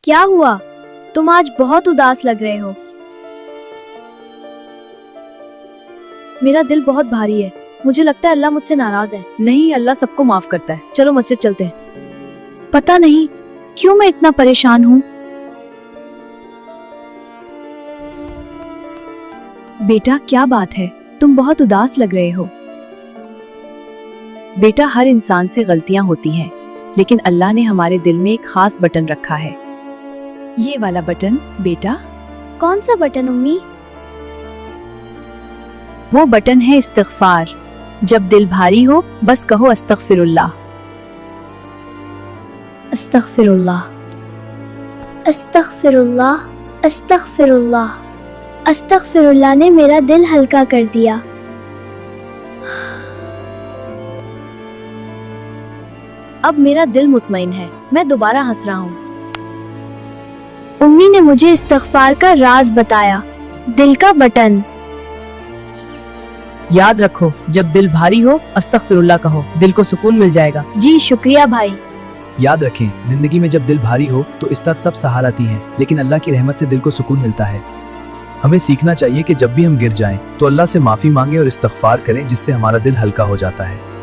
کیا ہوا؟ تم آج بہت اداس لگ رہے ہو۔ میرا دل بہت بھاری ہے، مجھے لگتا ہے اللہ مجھ سے ناراض ہے۔ نہیں، اللہ سب کو معاف کرتا ہے، چلو مسجد چلتے ہیں۔ پتہ نہیں کیوں میں اتنا پریشان ہوں۔ بیٹا کیا بات ہے؟ تم بہت اداس لگ رہے ہو۔ بیٹا ہر انسان سے غلطیاں ہوتی ہیں، لیکن اللہ نے ہمارے دل میں ایک خاص بٹن رکھا ہے۔ یہ والا بٹن بیٹا۔ کون سا بٹن امی؟ وہ بٹن ہے استغفار۔ جب دل بھاری ہو بس کہو استغفر اللہ۔ استغفر اللہ، استغفر اللہ، استغفر اللہ۔ استغفر اللہ نے میرا دل ہلکا کر دیا۔ اب میرا دل مطمئن ہے، میں دوبارہ ہنس رہا ہوں۔ امی نے مجھے استغفار کا راز بتایا، دل کا بٹن۔ یاد رکھو، جب دل بھاری ہو استغفر اللہ کہو، دل کو سکون مل جائے گا۔ جی شکریہ بھائی۔ یاد رکھیں، زندگی میں جب دل بھاری ہو تو اس تک سب سہاراتی ہیں، لیکن اللہ کی رحمت سے دل کو سکون ملتا ہے۔ ہمیں سیکھنا چاہیے کہ جب بھی ہم گر جائیں تو اللہ سے معافی مانگیں اور استغفار کریں، جس سے ہمارا دل ہلکا ہو جاتا ہے۔